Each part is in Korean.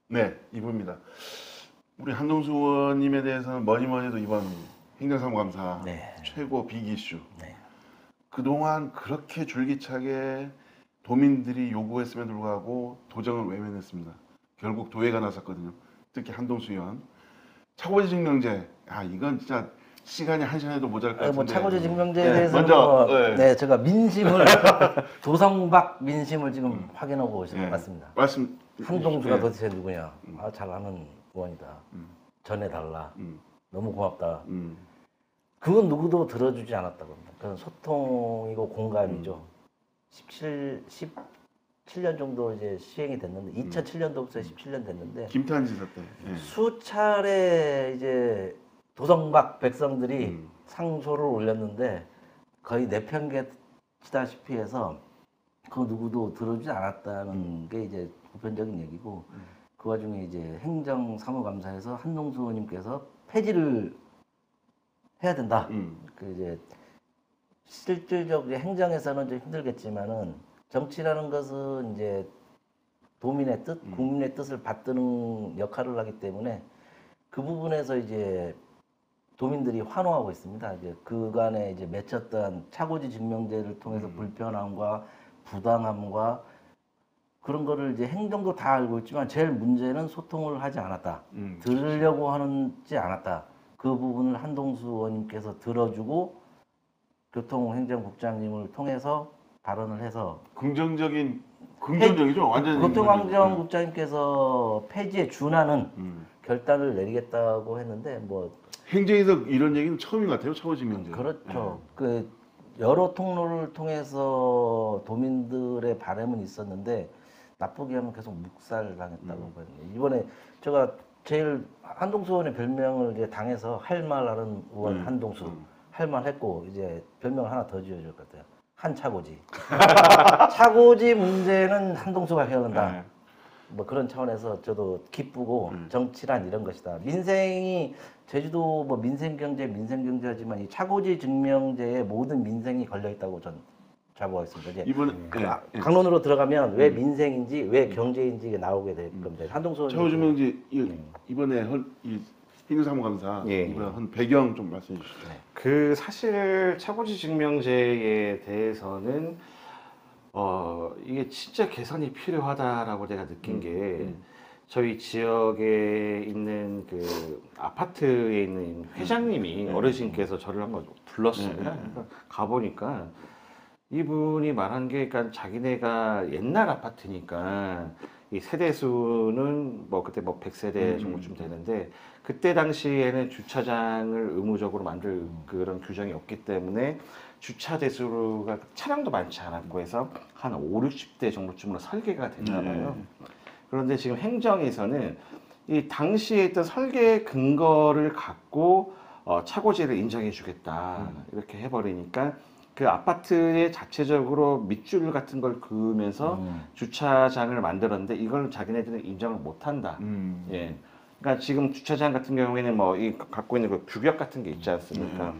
네, 이분입니다. 우리 한동수 의원님에 대해서는 뭐니 해도 이번 행정사무감사 네. 최고 빅 이슈. 네. 그동안 그렇게 줄기차게 도민들이 요구했음에도 불구하고 도정을 외면했습니다. 결국 도의가 나섰거든요. 특히 한동수 의원. 차고지 증명제. 이건 진짜 시간이 한 시간에도 모자랄 것 같은데. 뭐 차고지 증명제에 네, 대해서 먼저 네, 제가 민심을 도성박 민심을 지금 확인하고 왔습니다. 말씀. 한동수가 도대체 누구냐? 잘 아는 의원이다. 전해달라. 음. 너무 고맙다. 그건 누구도 들어주지 않았다고 합니다. 그건 소통이고 공감이죠. 17년 정도 이제 시행이 됐는데 2007년도부터 17년 됐는데 김태환 지사 때. 예. 수차례 도성박 백성들이 상소를 올렸는데 거의 내팽개치다시피 해서 그 누구도 들어주지 않았다는 게 이제 보편적인 얘기고 그 와중에 이제 행정사무감사에서 한동수 의원님께서 폐지를 해야 된다. 그 이제 실질적 행정에서는 좀 힘들겠지만은 정치라는 것은 이제 도민의 뜻, 국민의 뜻을 받드는 역할을 하기 때문에 그 부분에서 이제 도민들이 환호하고 있습니다. 이제 그간에 이제 맺혔던 차고지 증명제를 통해서 불편함과 부당함과 그런 거를 이제 행정도 다 알고 있지만 제일 문제는 소통을 하지 않았다. 들으려고 하지 않았다. 그 부분을 한동수 의원님께서 들어주고 교통행정국장님을 통해서 발언을 해서 긍정적이죠. 완전히. 교통행정국장님께서 폐지에 준하는 결단을 내리겠다고 했는데 뭐 행정에서 이런 얘기는 처음인 것 같아요. 차고증명제. 그렇죠. 그 여러 통로를 통해서 도민들의 바람은 있었는데 나쁘게 하면 계속 묵살당했다고 보거든요. 이번에 제가 제일 한동수 의원의 별명을 이제 당해서 할 말 하는 의원 한동수 할 말 했고 이제 별명 하나 더 지어줄 것 같아요. 한차고지. 차고지 문제는 한동수가 해결한다. 뭐 그런 차원에서 저도 기쁘고 정치란 이런 것이다. 민생이 제주도 뭐 민생경제하지만 이 차고지 증명제에 모든 민생이 걸려 있다고 전 자부하겠습니다. 이제 이번에 강론으로 들어가면 왜 민생인지 왜 경제인지 나오게 될 겁니다. 한동수 차고증명제 이번에 이 행정사무감사 이번 한 배경 좀 말씀해 주시죠. 그 사실 차고지 증명제에 대해서는 이게 진짜 개선이 필요하다라고 제가 느낀 게 저희 지역에 있는 그 아파트에 있는 회장님이 어르신께서 저를 한번 불렀어요. 그러니까 가보니까 이분이 말한 게 그러니까 자기네가 옛날 아파트니까 이 세대수는 뭐 그때 뭐 100세대 정도쯤 되는데 그때 당시에는 주차장을 의무적으로 만들 그런 규정이 없기 때문에 주차 대수가 차량도 많지 않았고 해서 한 5, 60대 정도쯤으로 설계가 됐나 봐요. 그런데 지금 행정에서는 이 당시에 있던 설계 근거를 갖고 차고지를 인정해 주겠다 이렇게 해버리니까 그 아파트에 자체적으로 밑줄 같은 걸 그으면서 주차장을 만들었는데 이걸 자기네들은 인정을 못한다. 예. 그러니까 지금 주차장 같은 경우에는 뭐 이 갖고 있는 그 규격 같은 게 있지 않습니까?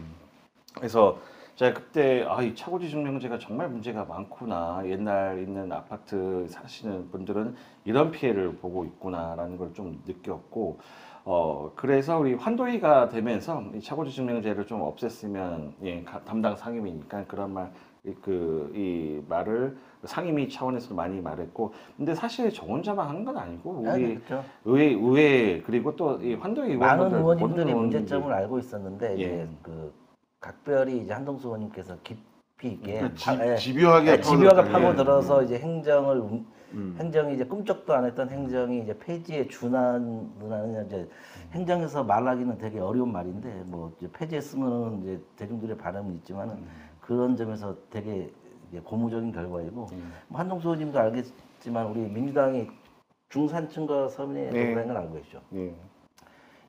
그래서 제가 그때 이 차고지 증명제가 정말 문제가 많구나. 옛날 있는 아파트 사시는 분들은 이런 피해를 보고 있구나라는 걸 좀 느꼈고 그래서 우리 환도위가 되면서 이 차고지 증명제를 좀 없앴으면 담당 상임위니까 그런 이 말을 상임위 차원에서도 많이 말했고 근데 사실 저 혼자만 하는 건 아니고 우리 그렇죠. 의회 그리고 또 이 환도위 많은 의원분들 의원님들이 모든 문제점을 알고 있었는데 예. 이제 그 각별히 이제 한동수 의원님께서 깊이 있게 집요하게 파고들어서 이제 행정이 이제 꿈쩍도 안 했던 행정이 이제 폐지에 준하는 이제 행정에서 말하기는 되게 어려운 말인데 뭐 이제 폐지했으면 이제 대중들의 반응은 있지만은 그런 점에서 되게 이제 고무적인 결과이고 뭐 한동수 의원님도 알겠지만 우리 민주당이 중산층과 서민의 동맹은 걸 알고 계시죠.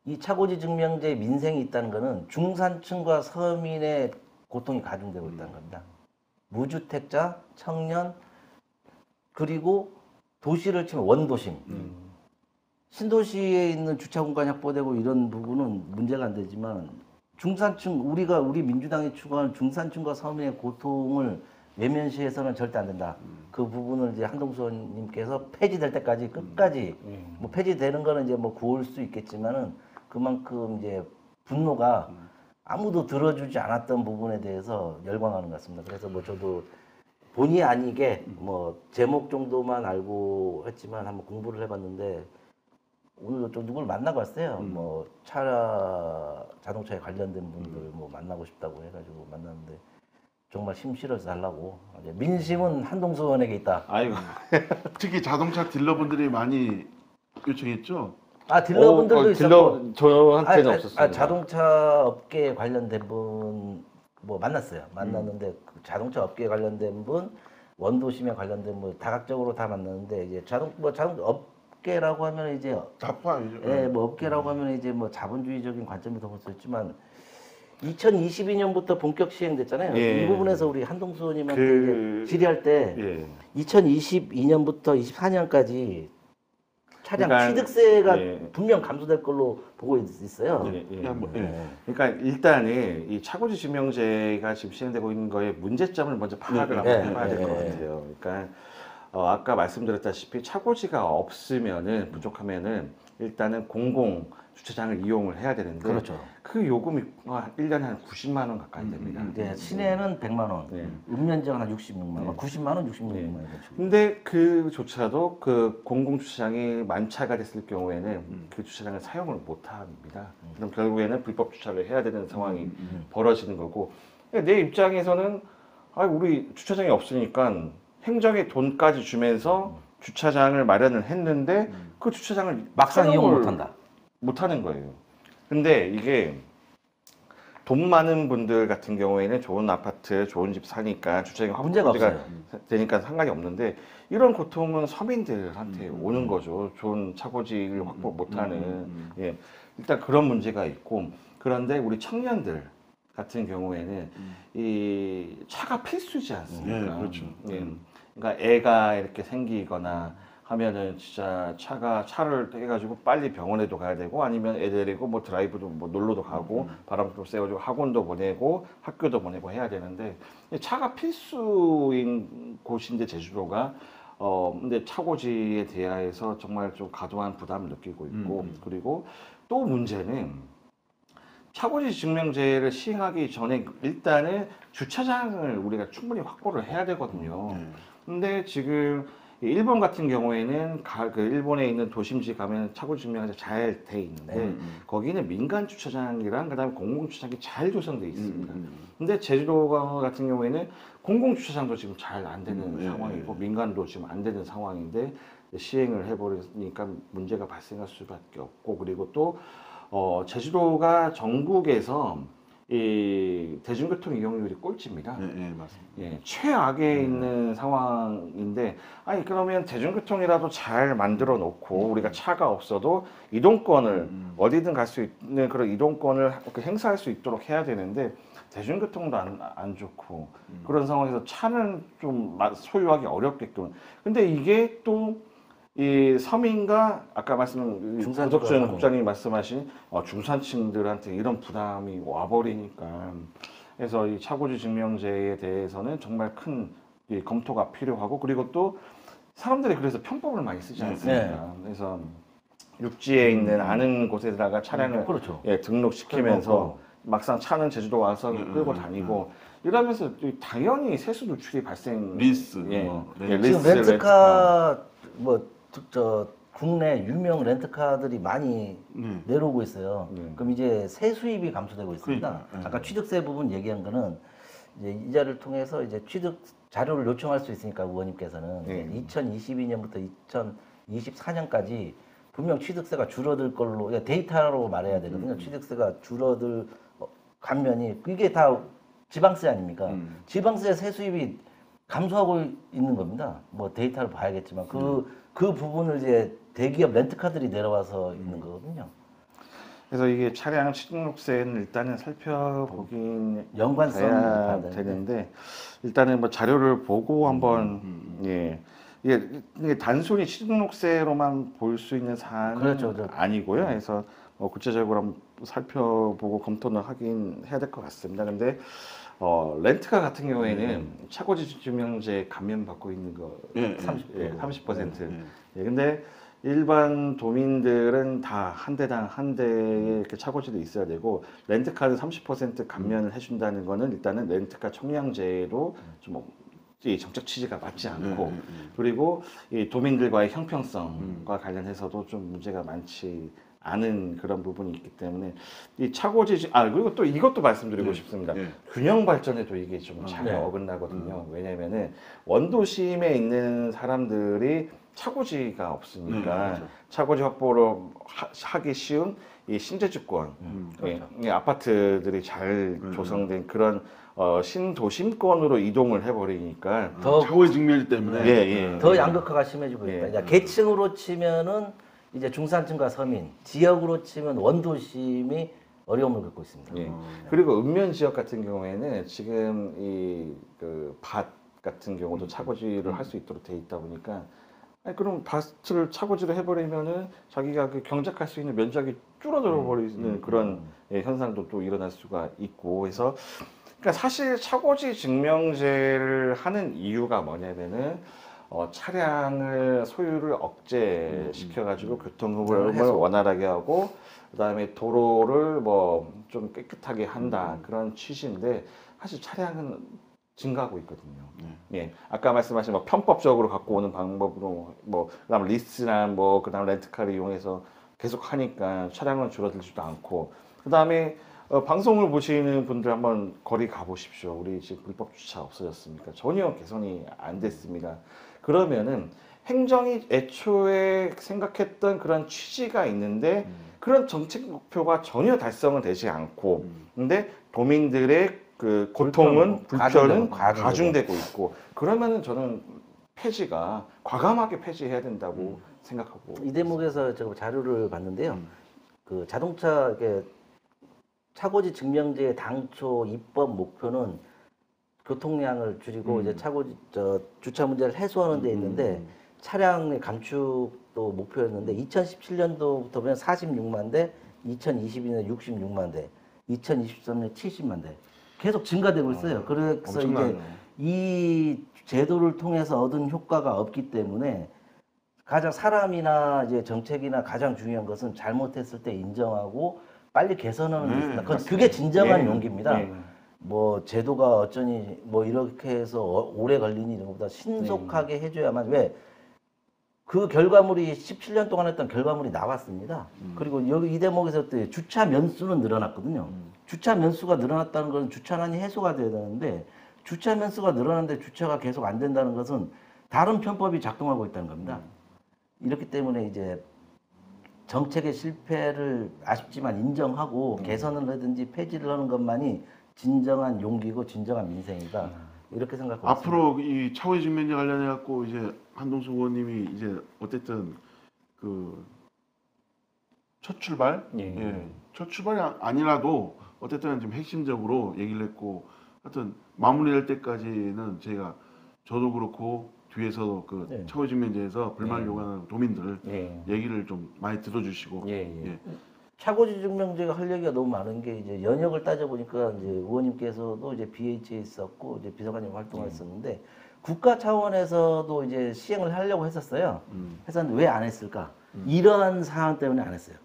이 차고지 증명제에 민생이 있다는 것은 중산층과 서민의 고통이 가중되고 있다는 겁니다. 무주택자, 청년, 그리고 도시를 치면 원도심. 신도시에 있는 주차 공간이 확보되고 이런 부분은 문제가 안 되지만 중산층, 우리 민주당이 추구하는 중산층과 서민의 고통을 외면시에서는 절대 안 된다. 그 부분을 이제 한동수 의원님께서 폐지될 때까지 끝까지 뭐 폐지되는 거는 이제 뭐 구울 수 있겠지만은 그만큼 이제 분노가 아무도 들어주지 않았던 부분에 대해서 열광하는 것 같습니다. 그래서 뭐 저도 본의 아니게 뭐 제목 정도만 알고 했지만 한번 공부를 해봤는데 오늘도 좀 누굴 만나봤어요. 뭐 자동차에 관련된 분들 뭐 만나고 싶다고 해가지고 만났는데 정말 심실어서 달라고. 이제 민심은 한동수 의원에게 있다. 아이고. 특히 자동차 딜러분들이 많이 요청했죠. 아 딜러분들도 있었고. 저한테는 없었어요. 자동차 업계에 관련된 분 뭐 만났어요. 만났는데 그 자동차 업계에 관련된 분, 원도심에 관련된 분 다각적으로 다 만났는데 이제 자동차 업계라고 하면 이제 자파이죠. 예, 뭐 업계라고 하면 이제 뭐 자본주의적인 관점에서 볼 수 있지만 2022년부터 본격 시행됐잖아요. 예. 이 부분에서 우리 한동수 의원님한테 그- 이제 질의할 때 예. 2022년부터 24년까지 차량 그러니까- 취득세가 예. 분명 감소될 걸로 보고 있어요. 예, 예. 그냥 뭐, 예. 그러니까 일단은 이 차고지 증명제가 지금 시행되고 있는 거에 문제점을 먼저 파악을 네, 한번 해봐야 될 것 네. 같아요. 그러니까 아까 말씀드렸다시피 차고지가 없으면은 부족하면은 일단은 공공 주차장을 이용을 해야 되는데 그렇죠. 그 요금이 1년에 한 90만 원 가까이 됩니다. 이제 시내는 100만 원, 네. 읍면지역은 한 66만 원, 90만 원, 66만 원. 근데 그조차도 그 공공 주차장이 만차가 됐을 경우에는 그 주차장을 사용을 못 합니다. 그럼 결국에는 불법 주차를 해야 되는 상황이 벌어지는 거고 내 입장에서는 우리 주차장이 없으니까 행정에 돈까지 주면서 주차장을 마련을 했는데 그 주차장을 막상 이용 사용을 못한다. 못하는 거예요. 근데 이게 돈 많은 분들 같은 경우에는 좋은 아파트, 좋은 집 사니까 주차장이 문제가 확보가 없어요. 되니까 상관이 없는데 이런 고통은 서민들한테 오는 거죠. 좋은 차고지를 확보 못하는. 예, 일단 그런 문제가 있고 그런데 우리 청년들 같은 경우에는 이 차가 필수지 않습니까? 예, 그렇죠. 예, 그러니까 애가 이렇게 생기거나 하면은 진짜 차를 해가지고 빨리 병원에도 가야 되고 아니면 애 데리고 뭐 드라이브도 뭐 놀러도 가고 바람도 쐬가지고 학원도 보내고 학교도 보내고 해야 되는데 차가 필수인 곳인데 제주도가 근데 차고지에 대하여서 정말 좀 과도한 부담을 느끼고 있고 그리고 또 문제는 차고지 증명제를 시행하기 전에 일단은 주차장을 우리가 충분히 확보를 해야 되거든요. 근데 지금 일본 같은 경우에는 그 일본에 있는 도심지 가면 차고지 증명제가 잘 돼 있는데 거기는 민간 주차장이랑 그다음에 공공 주차장이 잘 조성돼 있습니다. 근데 제주도 같은 경우에는 공공 주차장도 지금 잘 안 되는 상황이고 민간도 지금 안 되는 상황인데 시행을 해버리니까 문제가 발생할 수밖에 없고 그리고 또 제주도가 전국에서 이 대중교통 이용률이 꼴찌입니다. 예, 예, 맞습니다. 예, 최악에 있는 상황인데, 그러면 대중교통이라도 잘 만들어 놓고, 우리가 차가 없어도 이동권을, 어디든 갈 수 있는 그런 이동권을 행사할 수 있도록 해야 되는데, 대중교통도 안 좋고, 그런 상황에서 차는 좀 소유하기 어렵게끔. 근데 이게 또, 이 서민과 아까 고덕준 국장님이 말씀하신 중산층들한테 이런 부담이 와버리니까 그래서 이 차고지 증명제에 대해서는 정말 큰 검토가 필요하고 그리고 또 사람들이 그래서 편법을 많이 쓰지 않습니까? 그래서 육지에 있는 아는 곳에다가 차량을 그렇죠. 등록시키면서 막상 차는 제주도 와서 끌고 다니고 이러면서 당연히 세수 누출이 발생 리스, 지금 렌트카 국내 유명 렌트카들이 많이 내려오고 있어요. 그럼 이제 세수입이 감소되고 있습니다. 아까 취득세 부분 얘기한 거는 이제 이자를 통해서 이제 취득 자료를 요청할 수 있으니까 의원님께서는 2022년부터 2024년까지 분명 취득세가 줄어들 걸로 데이터로 말해야 되거든요. 취득세가 줄어들 감면이 이게 다 지방세 아닙니까? 지방세 세수입이 감소하고 있는 겁니다. 뭐 데이터를 봐야겠지만 그 부분을 이제 대기업 렌트카들이 내려와서 있는 거거든요. 그래서 이게 차량 취등록세는 일단은 살펴보긴 연관성 해야 되는데 일단은 뭐 자료를 보고 한번 이게 단순히 취등록세로만 볼 수 있는 사안은 그렇죠. 아니고요. 그래서 뭐 구체적으로 한번 살펴보고 검토는 하긴 해야 될 것 같습니다. 근데 렌트카 같은 경우에는 차고지 증명제 감면 받고 있는 거 예, 30%. 예. 예, 근데 일반 도민들은 다 한 대당 한 대의 이렇게 차고지도 있어야 되고 렌트카는 30% 감면을 해준다는 거는 일단은 렌트카 총량제로 좀 이 정책 취지가 맞지 않고 그리고 이 도민들과의 형평성과 관련해서도 좀 문제가 많지 않은 그런 부분이 있기 때문에 이 차고지 그리고 또 이것도 말씀드리고 싶습니다. 예. 균형 발전에도 이게 좀 잘 네. 어긋나거든요. 왜냐면은 원도심에 있는 사람들이 차고지가 없으니까 그렇죠. 차고지 확보를 하기 쉬운 이 신재주권, 이 아파트들이 잘 조성된 그런 신도심권으로 이동을 해버리니까 더 차고의 직면제 때문에 예. 더 양극화가 심해지고 예. 있다. 그러니까 계층으로 치면은 이제 중산층과 서민, 지역으로 치면 원도심이 어려움을 겪고 있습니다. 예. 그리고 읍면 지역 같은 경우에는 지금 이 밭 같은 경우도 차고지를 할 수 있도록 돼 있다 보니까 그럼 밭을 차고지를 해버리면은 자기가 그 경작할 수 있는 면적이 줄어들어 버리는 그런 현상도 또 일어날 수가 있고 해서 그러니까 사실 차고지 증명제를 하는 이유가 뭐냐면은 차량을 소유를 억제시켜가지고 교통흐름을 원활하게 하고 그다음에 도로를 뭐 좀 깨끗하게 한다 그런 취지인데 사실 차량은 증가하고 있거든요. 예, 아까 말씀하신 뭐 편법적으로 갖고 오는 방법으로 뭐 그다음 리스나 뭐 그다음 렌트카를 이용해서 계속 하니까 차량은 줄어들지도 않고 그다음에 방송을 보시는 분들 한번 거리 가보십시오. 우리 지금 불법 주차 없어졌습니까? 전혀 개선이 안 됐습니다. 그러면은 행정이 애초에 생각했던 그런 취지가 있는데 그런 정책 목표가 전혀 달성은 되지 않고 근데 도민들의 그 고통은 불편은 가중되고 있고 그러면은 저는 폐지가 과감하게 폐지해야 된다고 생각하고 이 대목에서 제가 자료를 봤는데요. 그 자동차 이렇게 차고지 증명제의 당초 입법 목표는 교통량을 줄이고 이제 차고지 주차 문제를 해소하는 데 있는데 차량의 감축도 목표였는데 2017년도부터 보면 46만 대, 2022년 66만 대, 2023년 70만 대 계속 증가되고 있어요. 그래서 이제 이 제도를 통해서 얻은 효과가 없기 때문에 가장 사람이나 이제 정책이나 가장 중요한 것은 잘못했을 때 인정하고 빨리 개선하는 게 있습니다. 그게 진정한 용기입니다. 뭐 제도가 어쩌니 뭐 이렇게 해서 오래 걸리니 이런 것보다 신속하게 해줘야만 왜 그 결과물이 17년 동안 했던 결과물이 나왔습니다. 그리고 여기 이 대목에서 또 주차 면수는 늘어났거든요. 주차 면수가 늘어났다는 것은 주차난이 해소가 돼야 되는데 주차 면수가 늘어났는데 주차가 계속 안 된다는 것은 다른 편법이 작동하고 있다는 겁니다. 이렇기 때문에 이제 정책의 실패를 아쉽지만 인정하고 개선을 하든지 폐지를 하는 것만이 진정한 용기고 진정한 민생이다. 이렇게 생각하고 앞으로 이 차후의 직면제 관련해 갖고 이제 한동수 의원님이 이제 어쨌든 그 첫 출발, 첫 출발이 아니라도 어쨌든 좀 핵심적으로 얘기를 했고, 하여튼 마무리할 때까지는 제가 저도 그렇고 뒤에서 그 차후의 직면제에서 불만을 요구하는 도민들 얘기를 좀 많이 들어주시고. 차고지 증명제가 할 얘기가 너무 많은 게 이제 연역을 따져보니까 이제 의원님께서도 이제 BH에 있었고 이제 비서관님 활동했었는데 국가 차원에서도 이제 시행을 하려고 했었어요. 했었는데 왜 안 했을까? 이러한 사안 때문에 안 했어요.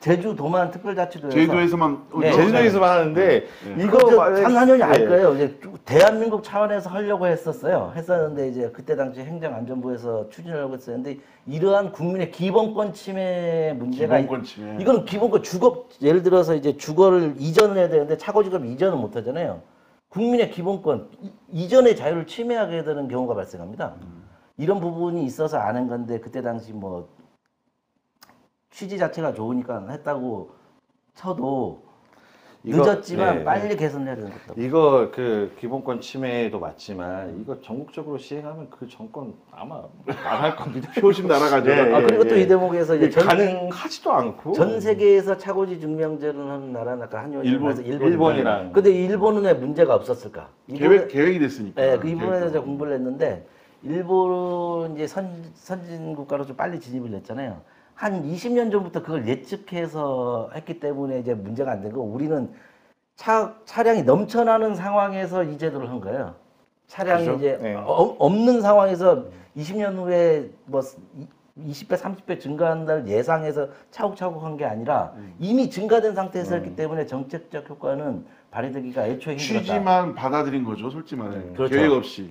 제주도만 특별자치도에서 제주도에서만 제주도에서만 하는데 이거 참관위원이 알 거예요. 이제 대한민국 차원에서 하려고 했었는데 이제 그때 당시 행정안전부에서 추진하려고 했었는데 이러한 국민의 기본권 침해 문제가 기본권 침해. 이건 기본권 주거 예를 들어서 이제 주거를 이전을 해야 되는데 차고지급 이전을 못 하잖아요. 국민의 기본권 이전의 자유를 침해하게 되는 경우가 발생합니다. 이런 부분이 있어서 안 한 건데 그때 당시 뭐 취지 자체가 좋으니까 했다고 쳐도 늦었지만 빨리 개선해야 되는 거다. 이거 그 기본권 침해도 맞지만 이거 전국적으로 시행하면 그 정권 아마 나갈 겁니다. 표심 날아가죠. 그리고 또 이 대목에서 이제 가능하지도 않고 전 세계에서 차고지 증명제를 하는 나라는 아까 한 의원님 일본이랑. 근데 일본은 왜 문제가 없었을까? 계획이 됐으니까. 네, 그 일본에 대해서 공부를 했는데 일본은 이제 선진 국가로 좀 빨리 진입을 했잖아요. 한 20년 전부터 그걸 예측해서 했기 때문에 이제 문제가 안 되고 우리는 차량이 넘쳐나는 상황에서 이 제도를 한 거예요. 차량이 그죠? 이제 네. 없는 상황에서 20년 후에 뭐 20배, 30배 증가한다를 예상해서 차곡차곡 한 게 아니라 이미 증가된 상태에서 했기 때문에 정책적 효과는 발휘되기가 애초에 힘들었다. 취지만 받아들인 거죠, 솔직히 말해. 그렇죠. 계획 없이.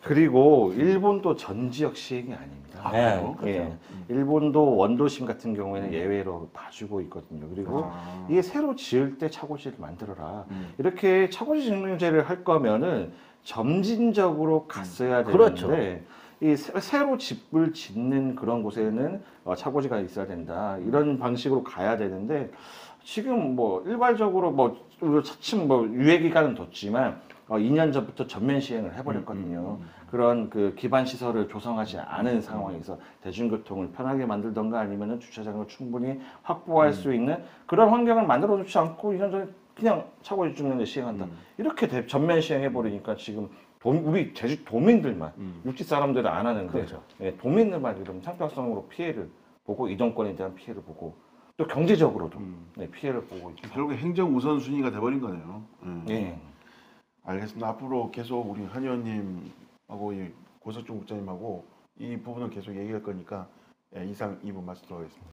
그리고 일본도 전 지역 시행이 아닙니다. 네, 그래요? 그렇죠. 예. 일본도 원도심 같은 경우에는 예외로 봐주고 있거든요. 그리고 아. 이게 새로 지을 때 차고지를 만들어라. 이렇게 차고지 증명제를 할 거면은 점진적으로 갔어야 되는데 그렇죠. 이 새로 집을 짓는 그런 곳에는 차고지가 있어야 된다. 이런 방식으로 가야 되는데 지금 뭐 일괄적으로 뭐 차츰 뭐 유예 기간은 뒀지만 2년 전부터 전면 시행을 해버렸거든요. 그런 그 기반 시설을 조성하지 않은 상황에서 대중교통을 편하게 만들던가 아니면은 주차장을 충분히 확보할 수 있는 그런 환경을 만들어주지 않고 2년 전에 그냥 차고지 증명제 시행한다. 이렇게 전면 시행해버리니까 지금 우리 제주 도민들만 육지 사람들은 안 하는데 그렇죠. 예, 도민들만 이런 상표성으로 피해를 보고 이동권에 대한 피해를 보고 또 경제적으로도 네, 피해를 보고 있죠. 결국 행정 우선순위가 돼버린 거네요. 예. 알겠습니다. 앞으로 계속 우리 한 의원님하고 이 고석중 국장님하고 이 부분은 계속 얘기할 거니까 이상 2부 마치도록 하겠습니다.